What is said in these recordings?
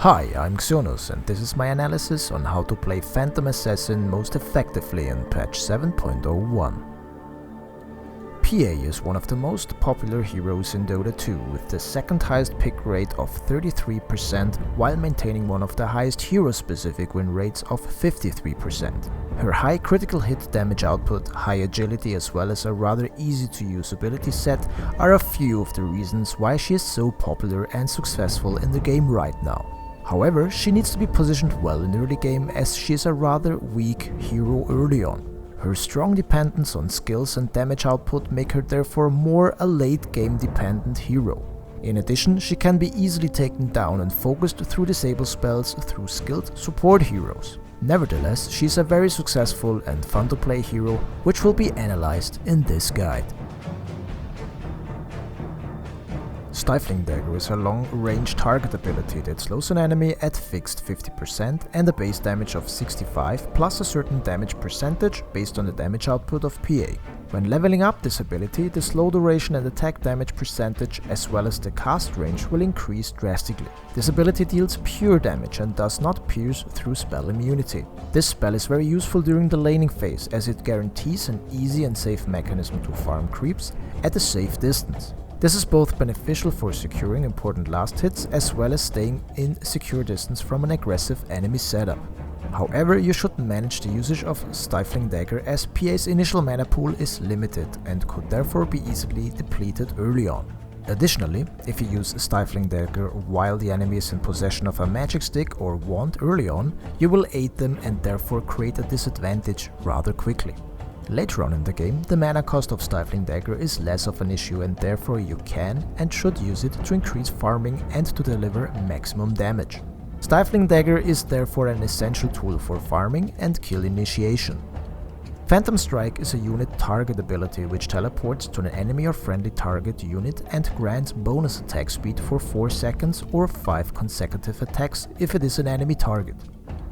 Hi, I'm Xeonus and this is my analysis on how to play Phantom Assassin most effectively in patch 7.01. PA is one of the most popular heroes in Dota 2 with the second highest pick rate of 33% while maintaining one of the highest hero-specific win rates of 53%. Her high critical hit damage output, high agility as well as a rather easy to use ability set are a few of the reasons why she is so popular and successful in the game right now. However, she needs to be positioned well in early game as she is a rather weak hero early on. Her strong dependence on skills and damage output make her therefore more a late game dependent hero. In addition, she can be easily taken down and focused through disable spells through skilled support heroes. Nevertheless, she is a very successful and fun to play hero, which will be analyzed in this guide. Stifling Dagger is a long-range target ability that slows an enemy at fixed 50% and a base damage of 65 plus a certain damage percentage based on the damage output of PA. When leveling up this ability, the slow duration and attack damage percentage as well as the cast range will increase drastically. This ability deals pure damage and does not pierce through spell immunity. This spell is very useful during the laning phase as it guarantees an easy and safe mechanism to farm creeps at a safe distance. This is both beneficial for securing important last hits as well as staying in secure distance from an aggressive enemy setup. However, you should manage the usage of Stifling Dagger as PA's initial mana pool is limited and could therefore be easily depleted early on. Additionally, if you use Stifling Dagger while the enemy is in possession of a magic stick or wand early on, you will aid them and therefore create a disadvantage rather quickly. Later on in the game, the mana cost of Stifling Dagger is less of an issue and therefore you can and should use it to increase farming and to deliver maximum damage. Stifling Dagger is therefore an essential tool for farming and kill initiation. Phantom Strike is a unit target ability which teleports to an enemy or friendly target unit and grants bonus attack speed for 4 seconds or 5 consecutive attacks if it is an enemy target.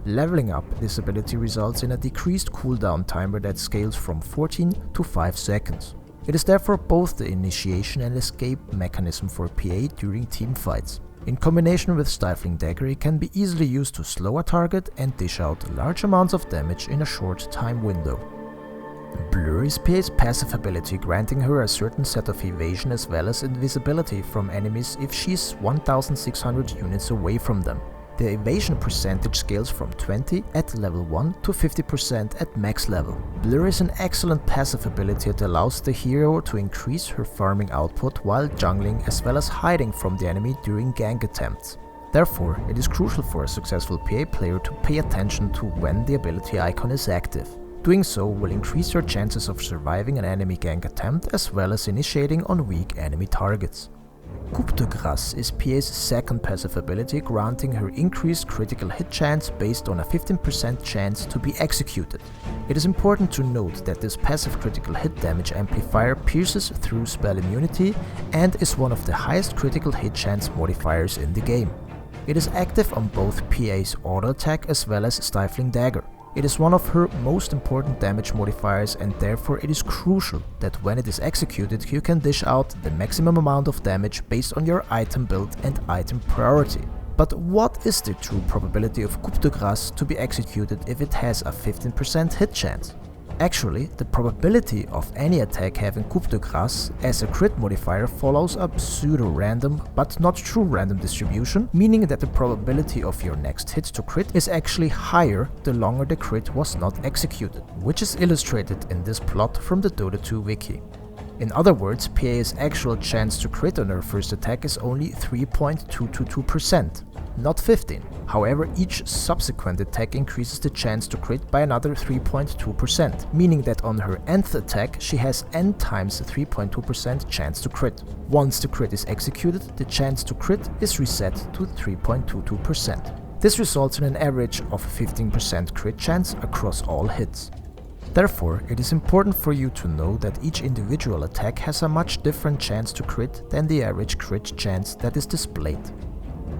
Leveling up this ability results in a decreased cooldown timer that scales from 14 to 5 seconds. It is therefore both the initiation and escape mechanism for PA during team fights. In combination with Stifling Dagger, it can be easily used to slow a target and dish out large amounts of damage in a short time window. Blur is PA's passive ability, granting her a certain set of evasion as well as invisibility from enemies if she is 1600 units away from them. The evasion percentage scales from 20 at level 1 to 50% at max level. Blur is an excellent passive ability that allows the hero to increase her farming output while jungling as well as hiding from the enemy during gank attempts. Therefore, it is crucial for a successful PA player to pay attention to when the ability icon is active. Doing so will increase your chances of surviving an enemy gank attempt as well as initiating on weak enemy targets. Coup de Grâce is PA's second passive ability, granting her increased critical hit chance based on a 15% chance to be executed. It is important to note that this passive critical hit damage amplifier pierces through spell immunity and is one of the highest critical hit chance modifiers in the game. It is active on both PA's auto attack as well as Stifling Dagger. It is one of her most important damage modifiers and therefore it is crucial that when it is executed you can dish out the maximum amount of damage based on your item build and item priority. But what is the true probability of Coup de Grâce to be executed if it has a 15% hit chance? Actually, the probability of any attack having Coup de Grâce as a crit modifier follows a pseudo-random but not true random distribution, meaning that the probability of your next hit to crit is actually higher the longer the crit was not executed, which is illustrated in this plot from the Dota 2 wiki. In other words, PA's actual chance to crit on her first attack is only 3.222%, not 15. However, each subsequent attack increases the chance to crit by another 3.2%, meaning that on her nth attack she has n times the 3.2% chance to crit. Once the crit is executed, the chance to crit is reset to 3.22%. This results in an average of 15% crit chance across all hits. Therefore, it is important for you to know that each individual attack has a much different chance to crit than the average crit chance that is displayed.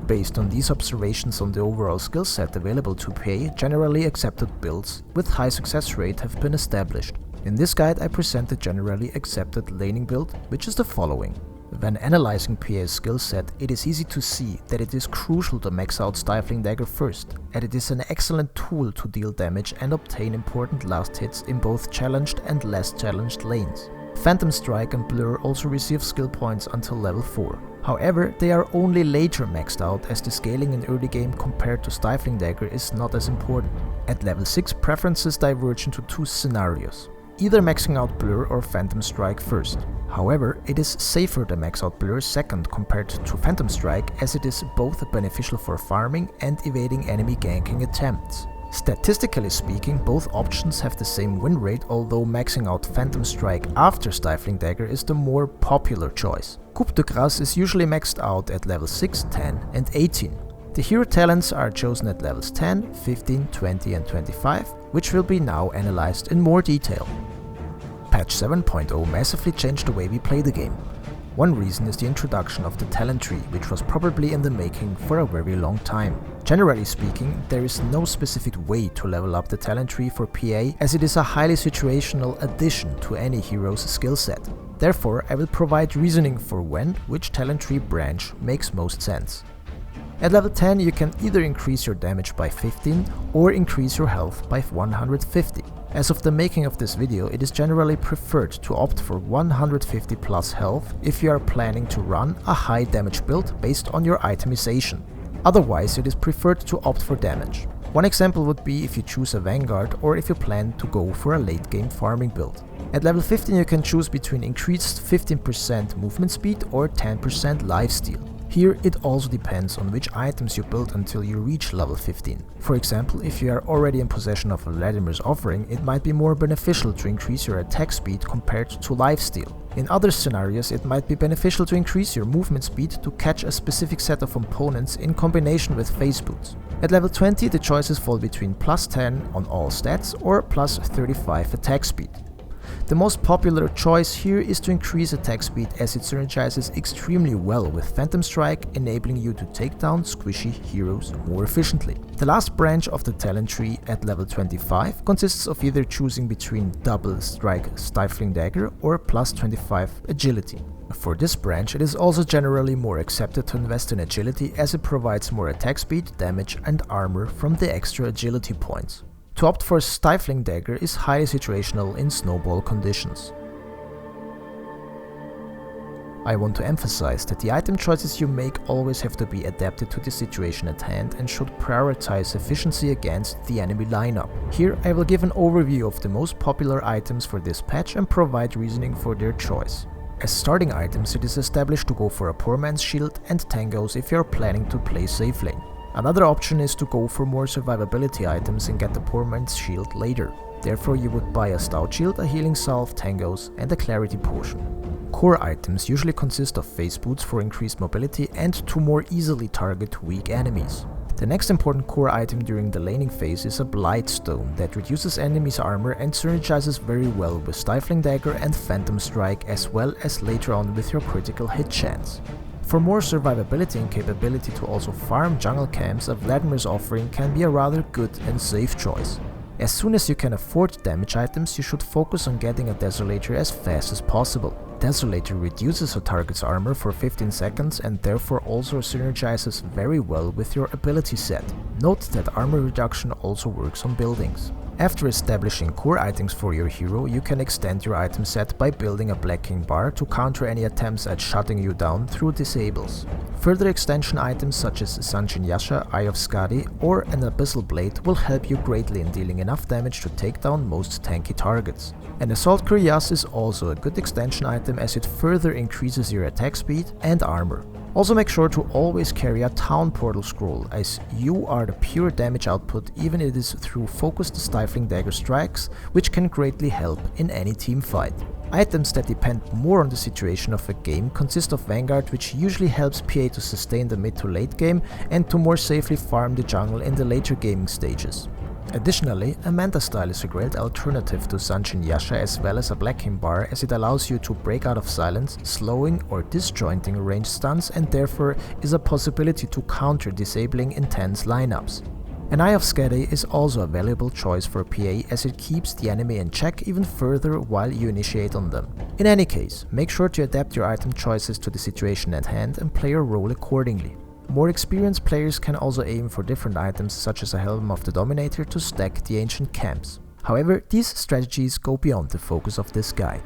Based on these observations on the overall skill set available to PA, generally accepted builds with high success rate have been established. In this guide I present the generally accepted laning build, which is the following. When analyzing PA's skill set, it is easy to see that it is crucial to max out Stifling Dagger first, and it is an excellent tool to deal damage and obtain important last hits in both challenged and less challenged lanes. Phantom Strike and Blur also receive skill points until level 4. However, they are only later maxed out, as the scaling in early game compared to Stifling Dagger is not as important. At level 6, preferences diverge into two scenarios. Either maxing out Blur or Phantom Strike first. However, it is safer to max out Blur second compared to Phantom Strike, as it is both beneficial for farming and evading enemy ganking attempts. Statistically speaking, both options have the same win rate, although maxing out Phantom Strike after Stifling Dagger is the more popular choice. Coup de Grâce is usually maxed out at level 6, 10 and 18. The hero talents are chosen at levels 10, 15, 20 and 25, which will be now analyzed in more detail. Patch 7.0 massively changed the way we play the game. One reason is the introduction of the talent tree, which was probably in the making for a very long time. Generally speaking, there is no specific way to level up the talent tree for PA, as it is a highly situational addition to any hero's skill set. Therefore, I will provide reasoning for when which talent tree branch makes most sense. At level 10, you can either increase your damage by 15 or increase your health by 150. As of the making of this video, it is generally preferred to opt for 150 plus health if you are planning to run a high damage build based on your itemization. Otherwise, it is preferred to opt for damage. One example would be if you choose a Vanguard or if you plan to go for a late game farming build. At level 15, you can choose between increased 15% movement speed or 10% lifesteal. Here it also depends on which items you build until you reach level 15. For example, if you are already in possession of Vladimir's offering, it might be more beneficial to increase your attack speed compared to lifesteal. In other scenarios, it might be beneficial to increase your movement speed to catch a specific set of opponents in combination with phase boots. At level 20, the choices fall between plus 10 on all stats or plus 35 attack speed. The most popular choice here is to increase attack speed, as it synergizes extremely well with Phantom Strike, enabling you to take down squishy heroes more efficiently. The last branch of the talent tree at level 25 consists of either choosing between double strike Stifling Dagger or plus 25 agility. For this branch, it is also generally more accepted to invest in agility, as it provides more attack speed, damage and armor from the extra agility points. To opt for Stifling Dagger is highly situational in snowball conditions. I want to emphasize that the item choices you make always have to be adapted to the situation at hand and should prioritize efficiency against the enemy lineup. Here I will give an overview of the most popular items for this patch and provide reasoning for their choice. As starting items, it is established to go for a Poor Man's Shield and Tangos if you are planning to play safe lane. Another option is to go for more survivability items and get the Poor Man's Shield later. Therefore you would buy a Stout Shield, a Healing Salve, Tangos and a Clarity Potion. Core items usually consist of phase boots for increased mobility and to more easily target weak enemies. The next important core item during the laning phase is a Blightstone that reduces enemies' armor and synergizes very well with Stifling Dagger and Phantom Strike, as well as later on with your critical hit chance. For more survivability and capability to also farm jungle camps, a Vladimir's offering can be a rather good and safe choice. As soon as you can afford damage items, you should focus on getting a Desolator as fast as possible. Desolator reduces a target's armor for 15 seconds and therefore also synergizes very well with your ability set. Note that armor reduction also works on buildings. After establishing core items for your hero, you can extend your item set by building a Black King bar to counter any attempts at shutting you down through disables. Further extension items such as Sanshin Yasha, Eye of Skadi or an Abyssal Blade will help you greatly in dealing enough damage to take down most tanky targets. An Assault Cuirass is also a good extension item, as it further increases your attack speed and armor. Also make sure to always carry a Town Portal Scroll, as you are the pure damage output, even if it is through focused Stifling Dagger strikes, which can greatly help in any team fight. Items that depend more on the situation of a game consist of Vanguard, which usually helps PA to sustain the mid to late game and to more safely farm the jungle in the later gaming stages. Additionally, a Manta Style is a great alternative to Sanshin Yasha as well as a Black King bar, as it allows you to break out of silence, slowing or disjointing ranged stuns, and therefore is a possibility to counter disabling intense lineups. An Eye of Skadi is also a valuable choice for PA as it keeps the enemy in check even further while you initiate on them. In any case, make sure to adapt your item choices to the situation at hand and play your role accordingly. More experienced players can also aim for different items such as a Helm of the Dominator to stack the ancient camps. However, these strategies go beyond the focus of this guide.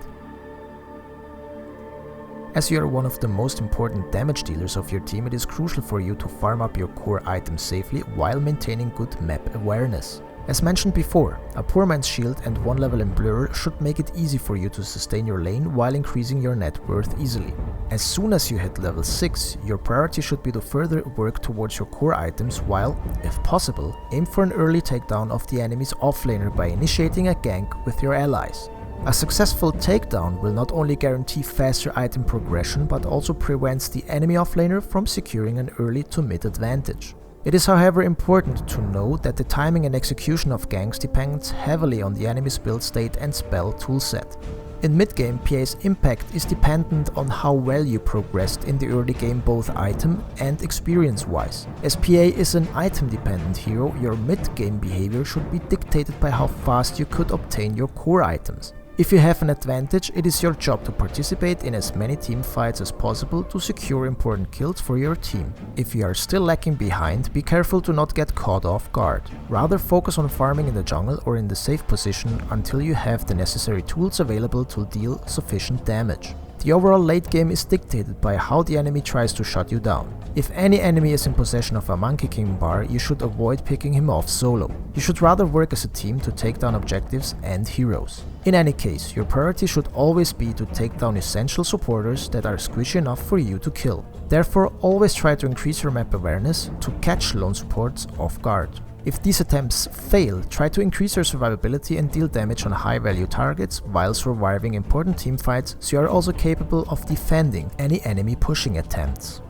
As you are one of the most important damage dealers of your team, it is crucial for you to farm up your core items safely while maintaining good map awareness. As mentioned before, a Poor Man's Shield and 1 level in Blur should make it easy for you to sustain your lane while increasing your net worth easily. As soon as you hit level 6, your priority should be to further work towards your core items while, if possible, aim for an early takedown of the enemy's offlaner by initiating a gank with your allies. A successful takedown will not only guarantee faster item progression but also prevents the enemy offlaner from securing an early to mid advantage. It is however important to note that the timing and execution of ganks depends heavily on the enemy's build state and spell toolset. In mid-game, PA's impact is dependent on how well you progressed in the early game both item and experience-wise. As PA is an item-dependent hero, your mid-game behavior should be dictated by how fast you could obtain your core items. If you have an advantage, it is your job to participate in as many team fights as possible to secure important kills for your team. If you are still lacking behind, be careful to not get caught off guard. Rather focus on farming in the jungle or in the safe position until you have the necessary tools available to deal sufficient damage. The overall late game is dictated by how the enemy tries to shut you down. If any enemy is in possession of a Monkey King bar, you should avoid picking him off solo. You should rather work as a team to take down objectives and heroes. In any case, your priority should always be to take down essential supporters that are squishy enough for you to kill. Therefore, always try to increase your map awareness to catch lone supports off guard. If these attempts fail, try to increase your survivability and deal damage on high value targets while surviving important teamfights so you are also capable of defending any enemy pushing attempts.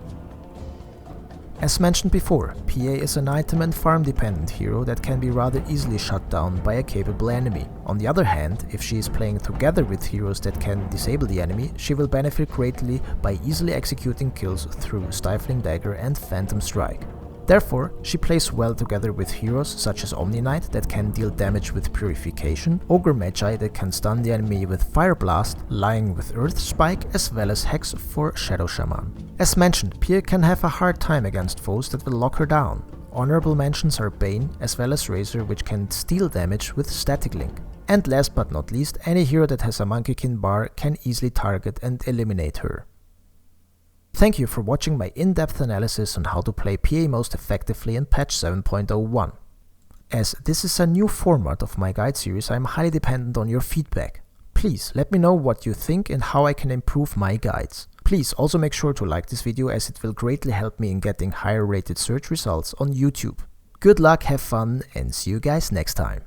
As mentioned before, PA is an item and farm dependent hero that can be rather easily shut down by a capable enemy. On the other hand, if she is playing together with heroes that can disable the enemy, she will benefit greatly by easily executing kills through Stifling Dagger and Phantom Strike. Therefore, she plays well together with heroes such as Omni Knight that can deal damage with Purification, Ogre Magi that can stun the enemy with Fire Blast, Lying with Earth Spike, as well as Hex for Shadow Shaman. As mentioned, Pia can have a hard time against foes that will lock her down. Honorable mentions are Bane as well as Razor, which can steal damage with Static Link. And last but not least, any hero that has a Monkey King bar can easily target and eliminate her. Thank you for watching my in-depth analysis on how to play PA most effectively in patch 7.01. As this is a new format of my guide series, I am highly dependent on your feedback. Please let me know what you think and how I can improve my guides. Please also make sure to like this video as it will greatly help me in getting higher rated search results on YouTube. Good luck, have fun, and see you guys next time.